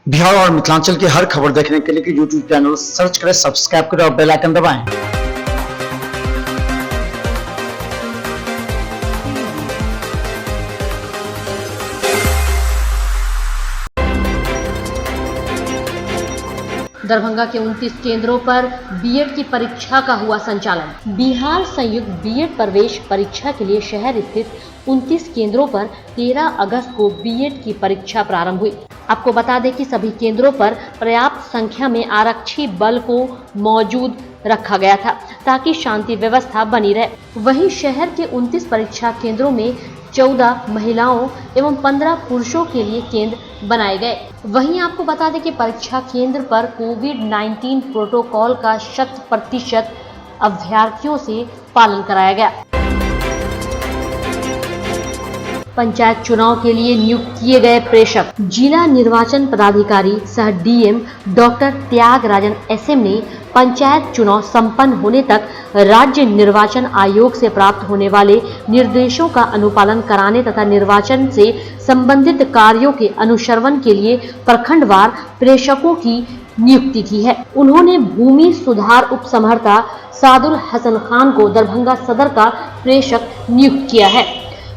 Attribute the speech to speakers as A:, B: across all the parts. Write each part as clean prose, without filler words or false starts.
A: बिहार और मिथिलांचल की हर खबर देखने के लिए यूट्यूब चैनल सर्च करें, सब्सक्राइब करें और बेल आइकन दबाएं।
B: दरभंगा के 29 केंद्रों पर बीएड की परीक्षा का हुआ संचालन। बिहार संयुक्त बीएड प्रवेश परीक्षा के लिए शहर स्थित 29 केंद्रों पर 13 अगस्त को बीएड की परीक्षा प्रारंभ हुई। आपको बता दें कि सभी केंद्रों पर पर्याप्त संख्या में आरक्षी बल को मौजूद रखा गया था ताकि शांति व्यवस्था बनी रहे। वहीं शहर के 29 परीक्षा केंद्रों में 14 महिलाओं एवं 15 पुरुषों के लिए केंद्र बनाए गए। वहीं आपको बता दें कि परीक्षा केंद्र पर कोविड-19 प्रोटोकॉल का 100% अभ्यर्थियों से पालन कराया गया। पंचायत चुनाव के लिए नियुक्त किए गए प्रेषक। जिला निर्वाचन पदाधिकारी सह डीएम डॉक्टर त्यागराजन एसएम ने पंचायत चुनाव संपन्न होने तक राज्य निर्वाचन आयोग से प्राप्त होने वाले निर्देशों का अनुपालन कराने तथा निर्वाचन से संबंधित कार्यों के अनुश्रवण के लिए प्रखंडवार प्रेषकों की नियुक्ति की है। उन्होंने भूमि सुधार उपसमहर्ता सादुल हसन खान को दरभंगा सदर का प्रेषक नियुक्त किया है।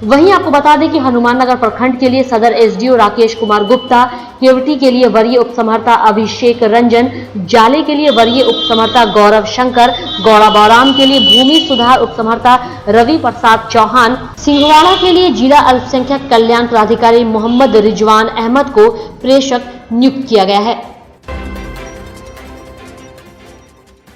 B: वहीं आपको बता दें कि हनुमाननगर प्रखंड के लिए सदर एसडीओ राकेश कुमार गुप्ता, केवटी के लिए वरीय उपसमहर्ता अभिषेक रंजन, जाले के लिए वरीय उपसमहर्ता गौरव शंकर, गौड़ाबौराम के लिए भूमि सुधार उपसमहर्ता रवि प्रसाद चौहान, सिंहवाड़ा के लिए जिला अल्पसंख्यक कल्याण पदाधिकारी मोहम्मद रिजवान अहमद को प्रेषक नियुक्त किया गया है।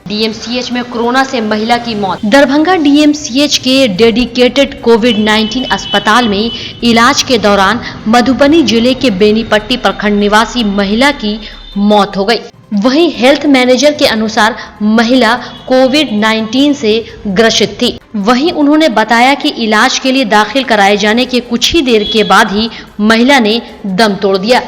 B: डीएमसीएच में कोरोना से महिला की मौत। दरभंगा डीएमसीएच के डेडिकेटेड कोविड-19 अस्पताल में इलाज के दौरान मधुबनी जिले के बेनीपट्टी प्रखंड निवासी महिला की मौत हो गई। वहीं हेल्थ मैनेजर के अनुसार महिला कोविड-19 से ग्रसित थी। वहीं उन्होंने बताया कि इलाज के लिए दाखिल कराए जाने के कुछ ही देर के बाद ही महिला ने दम तोड़ दिया।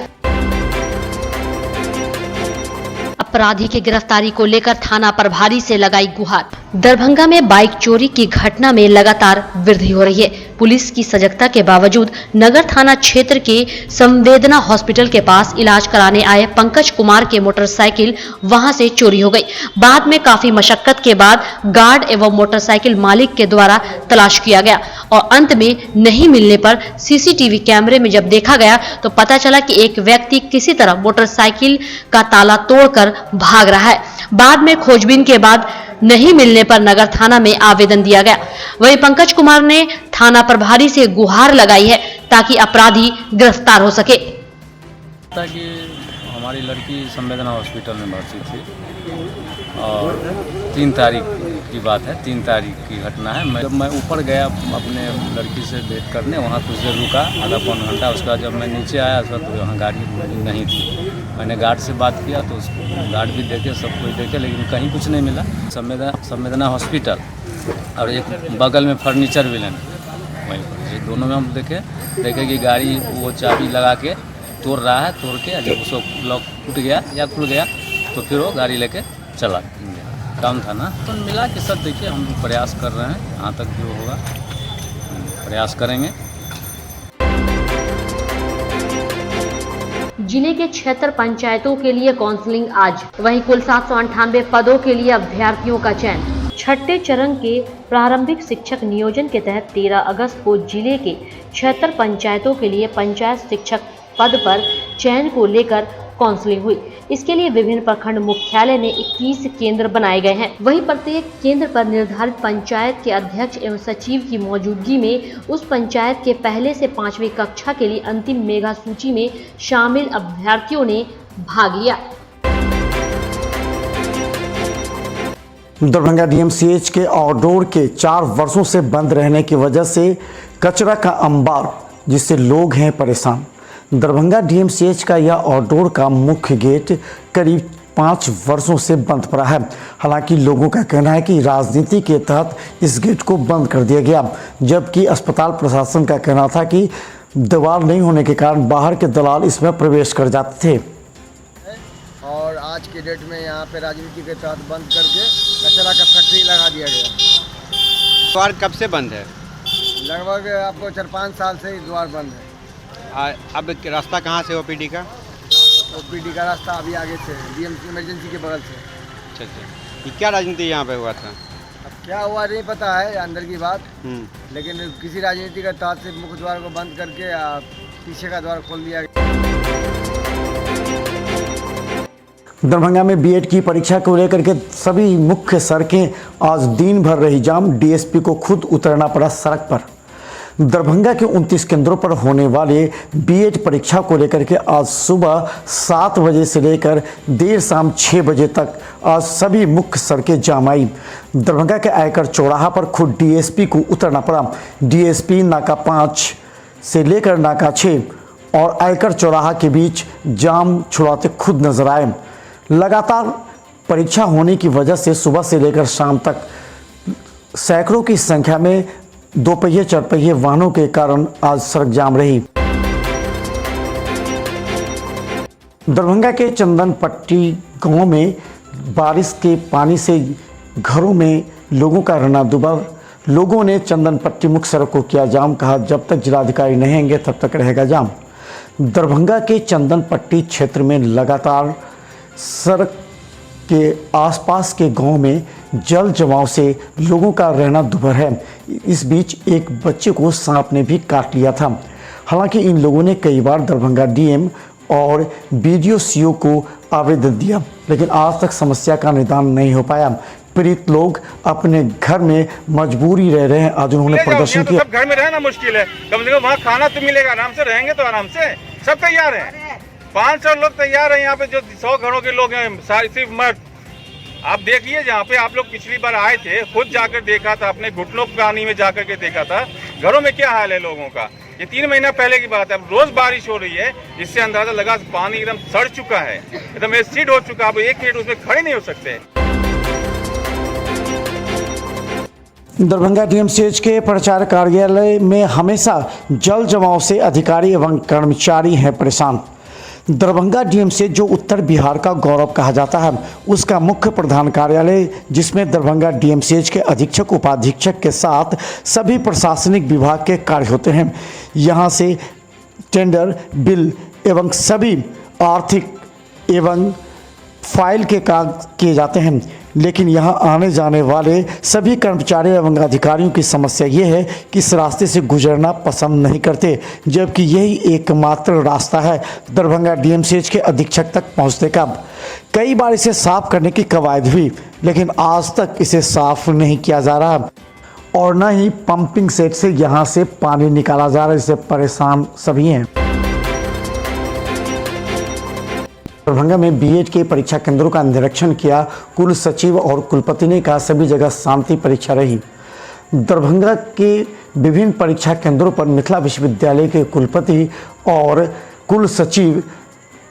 B: अपराधी की गिरफ्तारी को लेकर थाना प्रभारी से लगाई गुहार। दरभंगा में बाइक चोरी की घटना में लगातार वृद्धि हो रही है। पुलिस की सजगता के बावजूद नगर थाना क्षेत्र के संवेदना हॉस्पिटल के पास इलाज कराने आए पंकज कुमार के मोटरसाइकिल वहां से चोरी हो गई। बाद में काफी मशक्कत के बाद गार्ड एवं मोटरसाइकिल मालिक के द्वारा तलाश किया गया और अंत में नहीं मिलने पर सीसीटीवी कैमरे में जब देखा गया तो पता चला कि एक व्यक्ति किसी तरह मोटरसाइकिल का ताला तोड़कर भाग रहा है। बाद में खोजबीन के बाद नहीं मिलने पर नगर थाना में आवेदन दिया गया। वहीं पंकज कुमार ने थाना प्रभारी से गुहार लगाई है ताकि अपराधी गिरफ्तार हो सके।
C: कि हमारी लड़की संवेदना हॉस्पिटल में भर्ती थी और 3 तारीख की बात है, 3 तारीख की घटना है। जब मैं ऊपर गया अपने लड़की से भेंट करने, वहाँ कुछ देर रुका, आधा पौन घंटा। उसके बाद जब मैं नीचे आया तो वहाँ गाड़ी नहीं थी। मैंने गार्ड से बात किया तो गार्ड भी देखे, सब कुछ देखे, लेकिन कहीं कुछ नहीं मिला। संवेदना हॉस्पिटल और एक बगल में फर्नीचर भी लेना, वहीं पर ये दोनों में हम देखे कि गाड़ी वो चाबी लगा के तोड़ रहा है। तोड़ के जब उसको लॉक टूट गया या खुल गया तो फिर वो गाड़ी लेके चला गया। काम था ना, तो मिला कि सब देखिए हम प्रयास कर रहे हैं, यहाँ तक जो होगा प्रयास करेंगे।
B: जिले के 76 पंचायतों के लिए काउंसलिंग आज। वहीं कुल 798 पदों के लिए अभ्यर्थियों का चयन। छठे चरण के प्रारंभिक शिक्षक नियोजन के तहत 13 अगस्त को जिले के 76 पंचायतों के लिए पंचायत शिक्षक पद पर चयन को लेकर काउंसलिंग हुई। इसके लिए विभिन्न प्रखंड मुख्यालय में 21 केंद्र बनाए गए हैं। वहीं प्रत्येक केंद्र पर निर्धारित पंचायत के अध्यक्ष एवं सचिव की मौजूदगी में उस पंचायत के पहले से 5वीं कक्षा के लिए अंतिम मेगा सूची में शामिल अभ्यर्थियों ने भाग लिया।
A: दरभंगा डीएमसीएच के आउटडोर के 4 वर्षों से बंद रहने की वजह से कचरा का अंबार, जिससे लोग हैं परेशान। दरभंगा डीएमसीएच का यह आउटडोर का मुख्य गेट करीब 5 वर्षों से बंद पड़ा है। हालांकि लोगों का कहना है कि राजनीति के तहत इस गेट को बंद कर दिया गया, जबकि अस्पताल प्रशासन का कहना था कि दीवार नहीं होने के कारण बाहर के दलाल इसमें प्रवेश कर जाते थे।
D: और आज के डेट में यहाँ पे राजनीति के तहत बंद करके कचरा का फैक्ट्री लगा दिया गया।
E: द्वार कब से बंद है?
D: लगभग आपको 4-5 साल से ही द्वार बंद है।
E: अब रास्ता कहाँ से ओपीडी का?
D: ओपीडी का रास्ता अभी आगे से डीएमसी इमरजेंसी के बगल से।
E: अच्छा अच्छा, ये क्या राजनीति यहाँ पे हुआ था?
D: अब क्या हुआ नहीं पता है अंदर की बात, लेकिन किसी राजनीति का तहत से मुख्य द्वार को बंद करके पीछे का द्वार खोल दिया गया।
A: दरभंगा में बीएड की परीक्षा को लेकर के सभी मुख्य सड़कें आज दिन भर रही जाम। डीएसपी को खुद उतरना पड़ा सड़क पर। दरभंगा के 29 केंद्रों पर होने वाले बीएड परीक्षा को लेकर के आज सुबह 7 बजे से लेकर देर शाम 6 बजे तक आज सभी मुख्य सड़कें जाम आई। दरभंगा के आयकर चौराहा पर खुद डीएसपी को उतरना पड़ा। डीएसपी नाका 5 से लेकर नाका 6 और आयकर चौराहा के बीच जाम छुड़ाते खुद नजर आए। लगातार परीक्षा होने की वजह से सुबह से लेकर शाम तक सैकड़ों की संख्या में दोपहिए चारपहिए वाहनों के कारण आज सड़क जाम रही। दरभंगा के चंदनपट्टी गांव में बारिश के पानी से घरों में लोगों का रहना दुभर। लोगों ने चंदनपट्टी मुख्य सड़क को किया जाम। कहा जब तक जिलाधिकारी नहीं आएंगे तब तक रहेगा जाम। दरभंगा के चंदनपट्टी क्षेत्र में लगातार सड़क के आसपास के गांव में जल जमाव से लोगों का रहना दुभर है। इस बीच एक बच्चे को सांप ने भी काट लिया था। हालांकि इन लोगों ने कई बार दरभंगा डीएम और बीडीओ-सीओ को आवेदन दिया, लेकिन आज तक समस्या का निदान नहीं हो पाया। पीड़ित लोग अपने घर में मजबूरी रह रहे हैं। आज उन्होंने प्रदर्शन किया।
F: सब घर में रहना मुश्किल है, कम से कम वहाँ खाना तो मिलेगा, आराम से रहेंगे तो आराम से। सब तैयार हैं, 500 लोग तैयार हैं यहाँ पे, जो 100 घरों के लोग हैं, सारे सिर्फ मर्द। आप देखिए जहाँ पे आप लोग पिछली बार आए थे, खुद जाकर देखा था, अपने घुटनों पानी में जाकर के देखा था घरों में क्या हाल है लोगों का। ये 3 महीना पहले की बात है। अब रोज बारिश हो रही है, जिससे अंदाजा लगा पानी एकदम सड़ चुका है, एकदम एसिड हो चुका है। अब 1 मिनट उसमें खड़े नहीं हो सकते।
A: दरभंगा डीएमसीएच के प्रचार कार्यालय में हमेशा जल जमाव से अधिकारी एवं कर्मचारी हैं परेशान। दरभंगा डीएमसीएच जो उत्तर बिहार का गौरव कहा जाता है, उसका मुख्य प्रधान कार्यालय, जिसमें दरभंगा डीएमसीएच के अधीक्षक उपाधीक्षक के साथ सभी प्रशासनिक विभाग के कार्य होते हैं। यहाँ से टेंडर, बिल एवं सभी आर्थिक एवं फाइल के काम किए जाते हैं। लेकिन यहाँ आने जाने वाले सभी कर्मचारी एवं अधिकारियों की समस्या ये है कि इस रास्ते से गुजरना पसंद नहीं करते, जबकि यही एकमात्र रास्ता है दरभंगा डीएमसीएच के अधीक्षक तक पहुँचने का। कई बार इसे साफ करने की कवायद हुई, लेकिन आज तक इसे साफ नहीं किया जा रहा और न ही पंपिंग सेट से यहाँ से पानी निकाला जा रहा है, जिससे परेशान सभी हैं। दरभंगा में बीएड के परीक्षा केंद्रों का निरीक्षण किया कुल सचिव और कुलपति ने कहा सभी जगह शांति परीक्षा रही। दरभंगा के विभिन्न परीक्षा केंद्रों पर मिथिला विश्वविद्यालय के कुलपति और कुल सचिव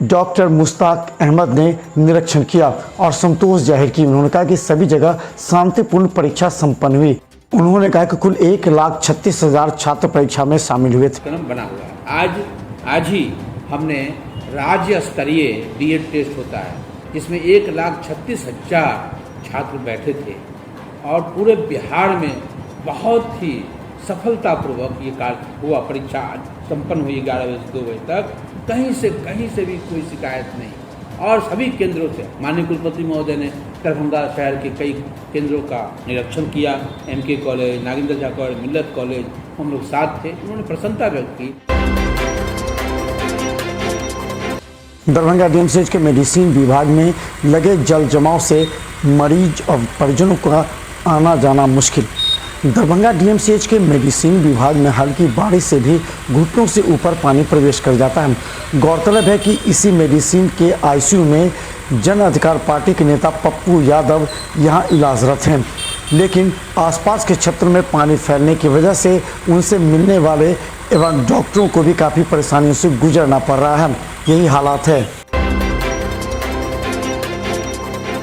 A: डॉक्टर मुश्ताक अहमद ने निरीक्षण किया और संतोष जाहिर की। उन्होंने कहा कि सभी जगह शांतिपूर्ण परीक्षा संपन्न हुई। उन्होंने कहा कि कुल 1,36,000 छात्र परीक्षा में शामिल हुए थे।
G: बना हुआ है। आज ही हमने राज्य स्तरीय बीएड टेस्ट होता है, जिसमें 1,36,000 छात्र बैठे थे और पूरे बिहार में बहुत ही सफलतापूर्वक ये कार्य हुआ। परीक्षा संपन्न हुई 11 बजे से 2 बजे तक। कहीं से भी कोई शिकायत नहीं और सभी केंद्रों से माननीय कुलपति महोदय ने दरभंगा शहर के कई केंद्रों का निरीक्षण किया। MK college, Nagendra Jha college, Millat college, हम लोग साथ थे। उन्होंने प्रसन्नता व्यक्त की।
A: दरभंगा डीएमसीएच के मेडिसिन विभाग में लगे जल जमाव से मरीज और परिजनों का आना जाना मुश्किल। दरभंगा डीएमसीएच के मेडिसिन विभाग में हल्की बारिश से भी घुटनों से ऊपर पानी प्रवेश कर जाता है। गौरतलब है कि इसी मेडिसिन के आईसीयू में जन अधिकार पार्टी के नेता पप्पू यादव यहां इलाजरत हैं, लेकिन आसपास के क्षेत्र में पानी फैलने की वजह से उनसे मिलने वाले एवं डॉक्टरों को भी काफ़ी परेशानियों से गुजरना पड़ रहा है। यही हालात है।